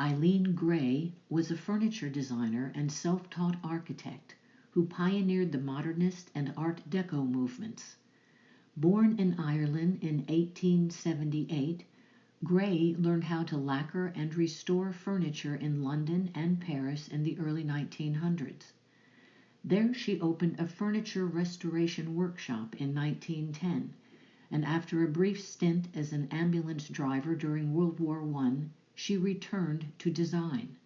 Eileen Gray was a furniture designer and self-taught architect who pioneered the modernist and Art Deco movements. Born in Ireland in 1878, Gray learned how to lacquer and restore furniture in London and Paris in the early 1900s. There she opened a furniture restoration workshop in 1910, and after a brief stint as an ambulance driver during World War I, she returned to design.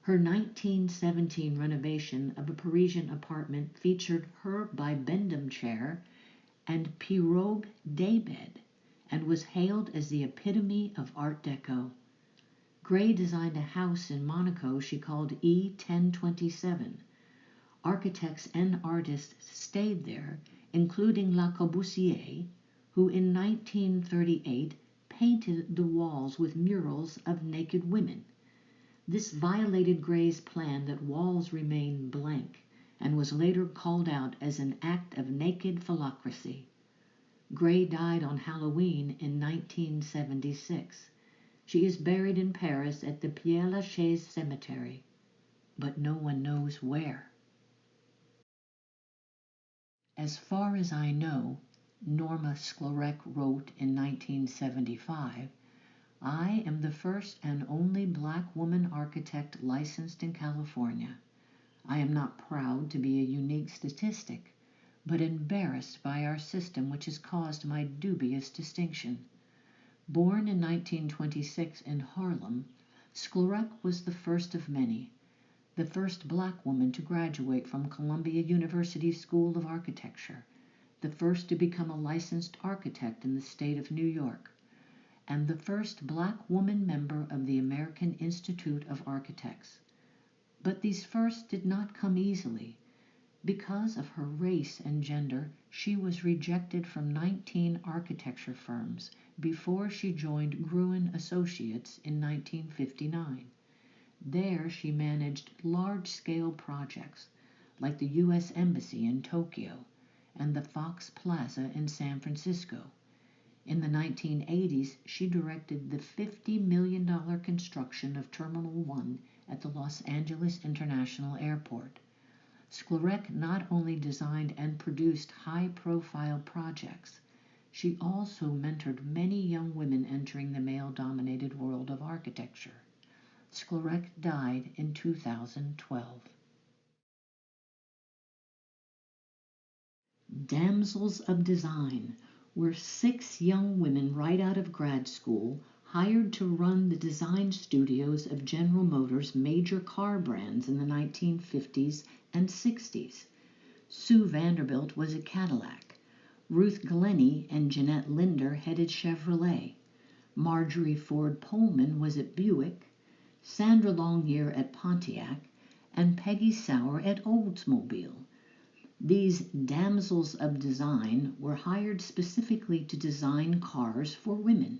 Her 1917 renovation of a Parisian apartment featured her bibendum chair and pirogue daybed, and was hailed as the epitome of Art Deco. Gray designed a house in Monaco she called E1027. Architects and artists stayed there, including Le Corbusier, who in 1938 painted the walls with murals of naked women. This violated Gray's plan that walls remain blank, and was later called out as an act of naked phallocracy. Gray died on Halloween in 1976. She is buried in Paris at the Père-Lachaise Cemetery, but no one knows where. As far as I know, Norma Sklarek wrote in 1975, "I am the first and only black woman architect licensed in California. I am not proud to be a unique statistic, but embarrassed by our system which has caused my dubious distinction." Born in 1926 in Harlem, Sklarek was the first of many, the first black woman to graduate from Columbia University School of Architecture, the first to become a licensed architect in the state of New York, and the first black woman member of the American Institute of Architects. But these firsts did not come easily. Because of her race and gender, she was rejected from 19 architecture firms before she joined Gruen Associates in 1959. There she managed large-scale projects like the U.S. Embassy in Tokyo and the Fox Plaza in San Francisco. In the 1980s, she directed the $50 million construction of Terminal 1 at the Los Angeles International Airport. Sklarek not only designed and produced high-profile projects, she also mentored many young women entering the male-dominated world of architecture. Sklarek died in 2012. Damsels of Design were 6 young women right out of grad school hired to run the design studios of General Motors' major car brands in the 1950s and 60s. Sue Vanderbilt was at Cadillac. Ruth Glennie and Jeanette Linder headed Chevrolet. Marjorie Ford Pullman was at Buick. Sandra Longyear at Pontiac, and Peggy Sauer at Oldsmobile. These damsels of design were hired specifically to design cars for women.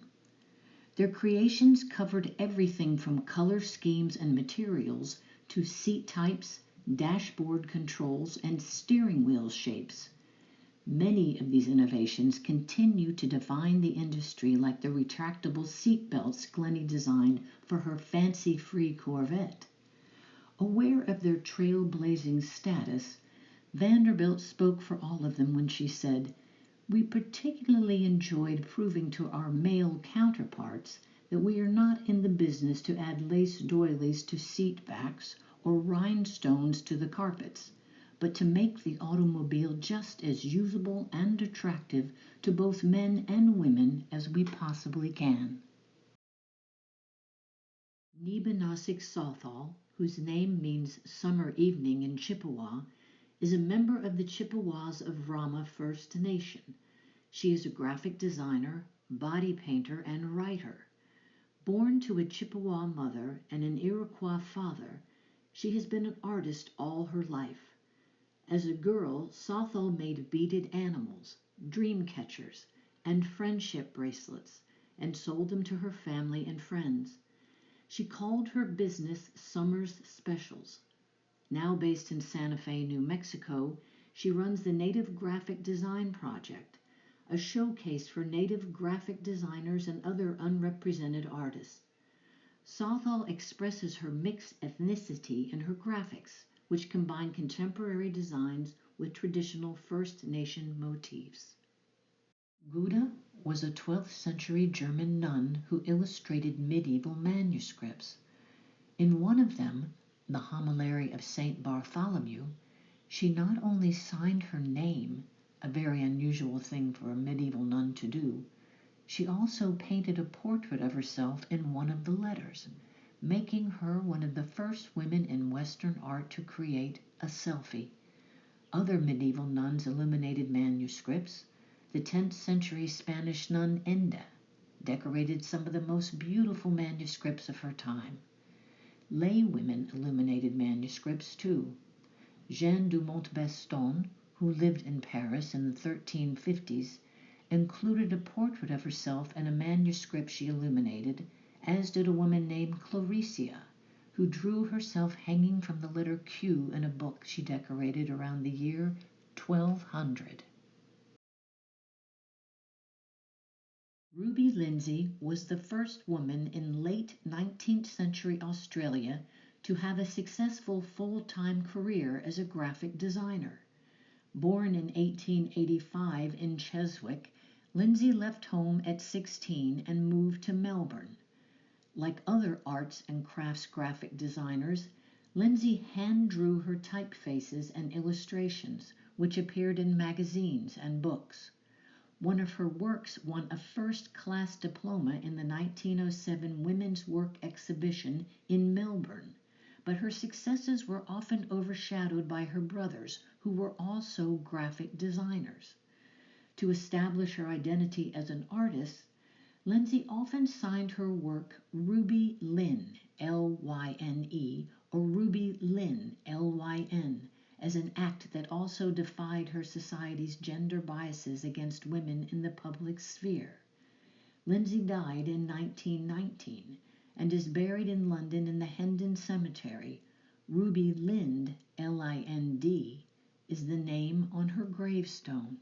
Their creations covered everything from color schemes and materials to seat types, dashboard controls, and steering wheel shapes. Many of these innovations continue to define the industry, like the retractable seat belts Glennie designed for her fancy-free Corvette. Aware of their trailblazing status, Vanderbilt spoke for all of them when she said, "We particularly enjoyed proving to our male counterparts that we are not in the business to add lace doilies to seat backs or rhinestones to the carpets, but to make the automobile just as usable and attractive to both men and women as we possibly can." Nibanasik Sothal, whose name means summer evening in Chippewa, is a member of the Chippewas of Rama First Nation. She is a graphic designer, body painter, and writer. Born to a Chippewa mother and an Iroquois father, she has been an artist all her life. As a girl, Sothal made beaded animals, dream catchers, and friendship bracelets, and sold them to her family and friends. She called her business Summer's Specials. Now based in Santa Fe, New Mexico, she runs the Native Graphic Design Project, a showcase for Native graphic designers and other unrepresented artists. Southall expresses her mixed ethnicity in her graphics, which combine contemporary designs with traditional First Nation motifs. Guda was a 12th century German nun who illustrated medieval manuscripts. In one of them, the Homilary of St. Bartholomew, she not only signed her name, a very unusual thing for a medieval nun to do, she also painted a portrait of herself in one of the letters, making her one of the first women in Western art to create a selfie. Other medieval nuns illuminated manuscripts. The 10th century Spanish nun Enda decorated some of the most beautiful manuscripts of her time. Lay women illuminated manuscripts too. Jeanne du Montbaston, who lived in Paris in the 1350s, included a portrait of herself in a manuscript she illuminated, as did a woman named Chloricia, who drew herself hanging from the letter Q in a book she decorated around the year 1200. Ruby Lindsay was the first woman in late 19th century Australia to have a successful full-time career as a graphic designer. Born in 1885 in Chiswick, Lindsay left home at 16 and moved to Melbourne. Like other arts and crafts graphic designers, Lindsay hand-drew her typefaces and illustrations, which appeared in magazines and books. One of her works won a first-class diploma in the 1907 Women's Work Exhibition in Melbourne, but her successes were often overshadowed by her brothers, who were also graphic designers. To establish her identity as an artist, Lindsay often signed her work Ruby Lynn, L-Y-N-E, or Ruby Lynn, L-Y-N, as an act that also defied her society's gender biases against women in the public sphere. Lindsay died in 1919 and is buried in London in the Hendon Cemetery. Ruby Lind, L-I-N-D, is the name on her gravestone.